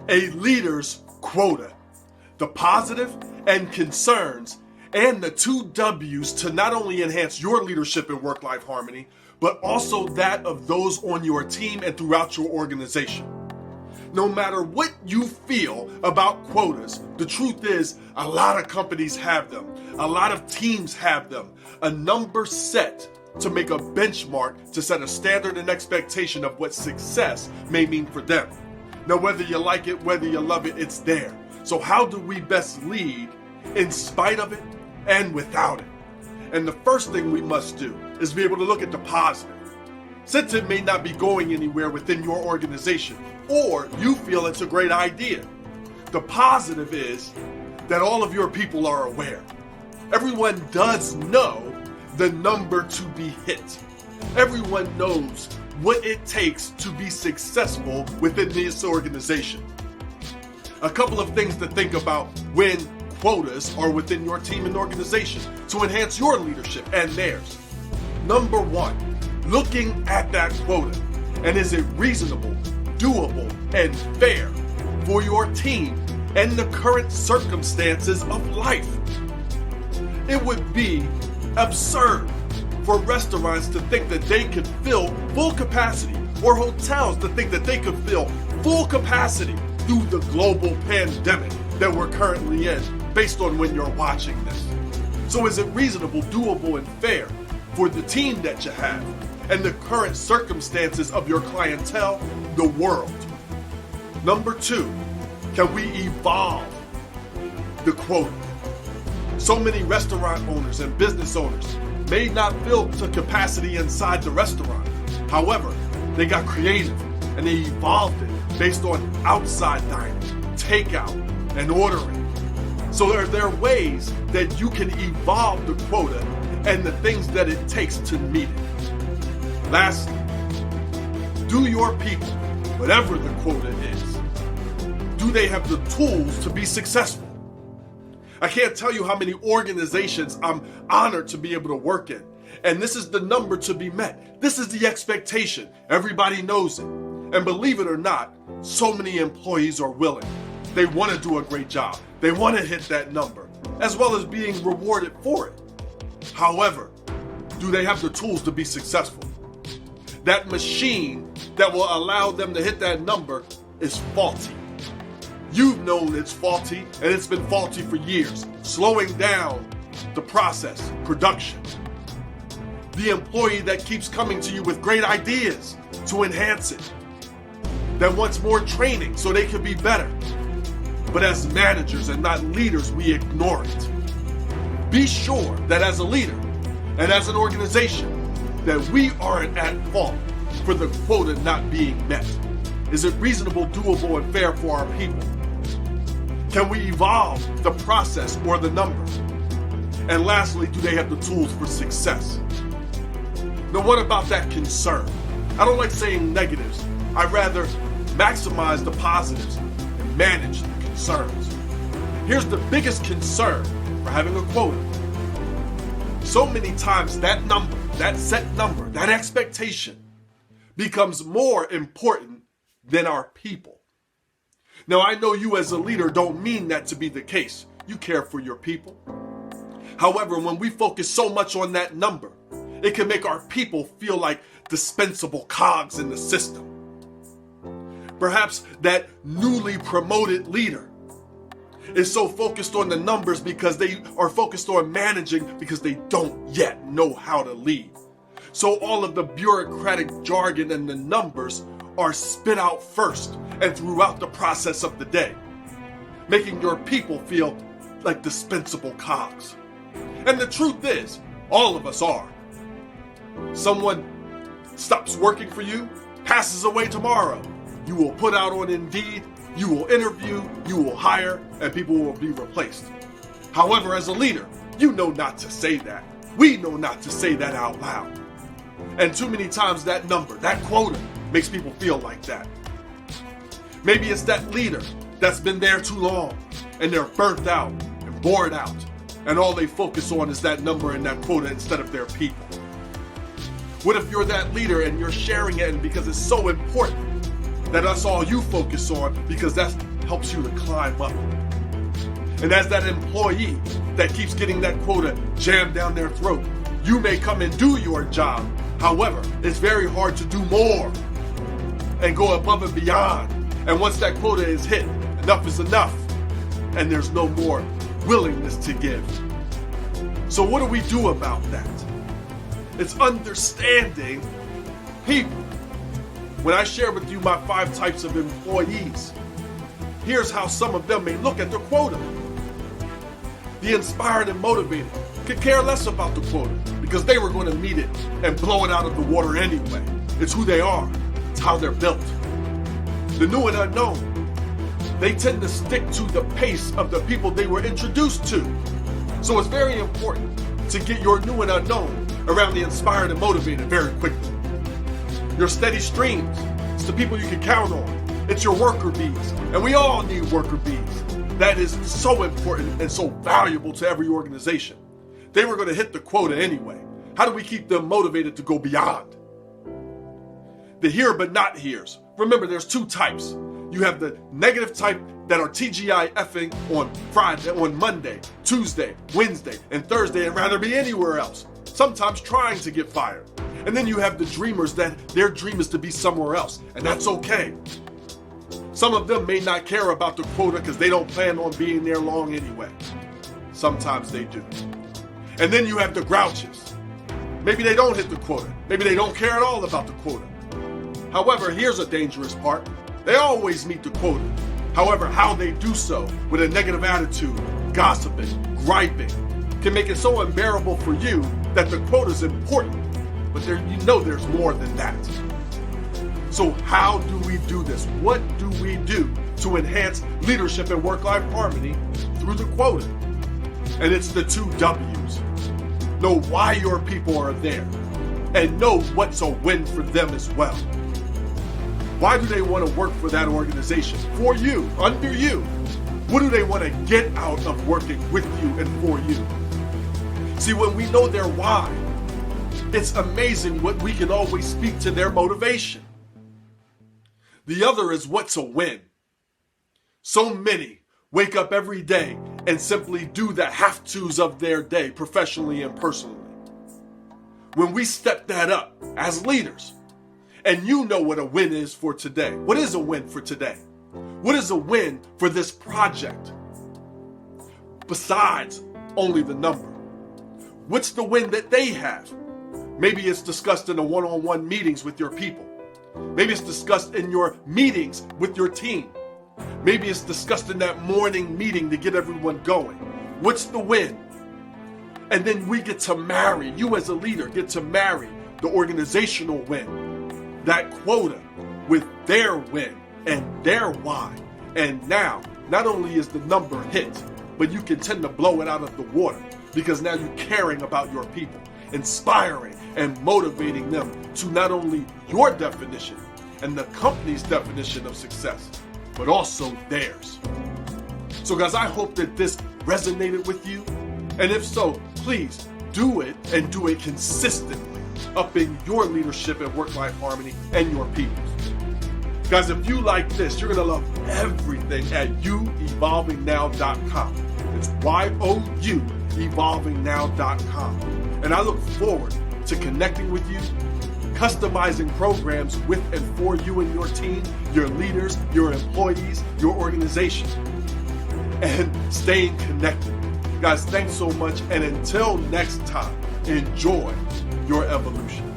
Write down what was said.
A leader's quota, the positive and concerns, and the 2 W's to not only enhance your leadership and work-life harmony, but also that of those on your team and throughout your organization. No matter what you feel about quotas, the truth is a lot of companies have them. A lot of teams have them. A number set to make a benchmark to set a standard and expectation of what success may mean for them. Now, whether you like it, whether you love it, it's there. So how do we best lead in spite of it and without it? And the first thing we must do is be able to look at the positive. Since it may not be going anywhere within your organization, or you feel it's a great idea, the positive is that all of your people are aware. Everyone does know the number to be hit. Everyone knows what it takes to be successful within this organization. A couple of things to think about when quotas are within your team and organization to enhance your leadership and theirs. Number 1, looking at that quota, and is it reasonable, doable, and fair for your team and the current circumstances of life? It would be absurd for restaurants to think that they could fill full capacity, or hotels to think that they could fill full capacity through the global pandemic that we're currently in, based on when you're watching this. So is it reasonable, doable, and fair for the team that you have and the current circumstances of your clientele, the world? Number 2, can we evolve the quota? So many restaurant owners and business owners may not fill to capacity inside the restaurant. However, they got creative and they evolved it based on outside dining, takeout, and ordering. So there are ways that you can evolve the quota and the things that it takes to meet it. Lastly, do your people, whatever the quota is, do they have the tools to be successful? I can't tell you how many organizations I'm honored to be able to work in. And this is the number to be met. This is the expectation. Everybody knows it. And believe it or not, so many employees are willing. They want to do a great job. They want to hit that number, as well as being rewarded for it. However, do they have the tools to be successful? That machine that will allow them to hit that number is faulty. You've known it's faulty, and it's been faulty for years, slowing down the process, production. The employee that keeps coming to you with great ideas to enhance it, that wants more training so they can be better. But as managers and not leaders, we ignore it. Be sure that as a leader and as an organization, that we aren't at fault for the quota not being met. Is it reasonable, doable, and fair for our people? Can we evolve the process or the number? And lastly, do they have the tools for success? Now, what about that concern? I don't like saying negatives. I'd rather maximize the positives and manage the concerns. Here's the biggest concern for having a quota. So many times that number, that set number, that expectation becomes more important than our people. Now, I know you as a leader don't mean that to be the case. You care for your people. However, when we focus so much on that number, it can make our people feel like dispensable cogs in the system. Perhaps that newly promoted leader is so focused on the numbers because they are focused on managing because they don't yet know how to lead. So all of the bureaucratic jargon and the numbers are spit out first and throughout the process of the day, making your people feel like dispensable cogs. And the truth is, all of us are. Someone stops working for you, passes away tomorrow. You will put out on Indeed, you will interview, you will hire, and people will be replaced. However, as a leader, you know not to say that. We know not to say that out loud. And too many times that number, that quota, makes people feel like that. Maybe it's that leader that's been there too long and they're burnt out and bored out, and all they focus on is that number and that quota instead of their people. What if you're that leader and you're sharing it, and because it's so important that that's all you focus on, because that's helps you to climb up. And as that employee that keeps getting that quota jammed down their throat, you may come and do your job. However, it's very hard to do more and go above and beyond. And once that quota is hit, enough is enough. And there's no more willingness to give. So what do we do about that? It's understanding people. When I share with you my 5 types of employees, here's how some of them may look at their quota. The inspired and motivated could care less about the quota because they were going to meet it and blow it out of the water anyway. It's who they are. It's how they're built. The new and unknown, they tend to stick to the pace of the people they were introduced to. So it's very important to get your new and unknown around the inspired and motivated very quickly. Your steady streams, it's the people you can count on. It's your worker bees, and we all need worker bees. That is so important and so valuable to every organization. They were going to hit the quota anyway. How do we keep them motivated to go beyond? The here but not here's. Remember, there's 2 types. You have the negative type that are TGIFing on Friday, on Monday, Tuesday, Wednesday, and Thursday, and rather be anywhere else, sometimes trying to get fired. And then you have the dreamers that their dream is to be somewhere else, and that's okay. Some of them may not care about the quota because they don't plan on being there long anyway. Sometimes they do. And then you have the grouches. Maybe they don't hit the quota. Maybe they don't care at all about the quota. However, here's a dangerous part. They always meet the quota. However, how they do so with a negative attitude, gossiping, griping, can make it so unbearable for you that the quota is important. But you know there's more than that. So how do we do this? What do we do to enhance leadership and work-life harmony through the quota? And it's the 2 W's. Know why your people are there and know what's a win for them as well. Why do they want to work for that organization? For you, under you. What do they want to get out of working with you and for you? See, when we know their why, it's amazing what we can always speak to their motivation. The other is what's a win. So many wake up every day and simply do the have-tos of their day, professionally and personally. When we step that up as leaders, and you know what a win is for today. What is a win for today? What is a win for this project? Besides only the number. What's the win that they have? Maybe it's discussed in the one-on-one meetings with your people. Maybe it's discussed in your meetings with your team. Maybe it's discussed in that morning meeting to get everyone going. What's the win? And then we get to marry, you as a leader get to marry the organizational win, that quota, with their win and their why. And now, not only is the number hit, but you can tend to blow it out of the water because now you're caring about your people, inspiring and motivating them to not only your definition and the company's definition of success, but also theirs. So guys, I hope that this resonated with you. And if so, please do it and do it consistently, upping your leadership and work-life harmony and your people's. Guys, if you like this, you're going to love everything at youevolvingnow.com. It's YOU evolvingnow.com. And I look forward to connecting with you, customizing programs with and for you and your team, your leaders, your employees, your organization, and staying connected. Guys, thanks so much. And until next time, enjoy your evolution.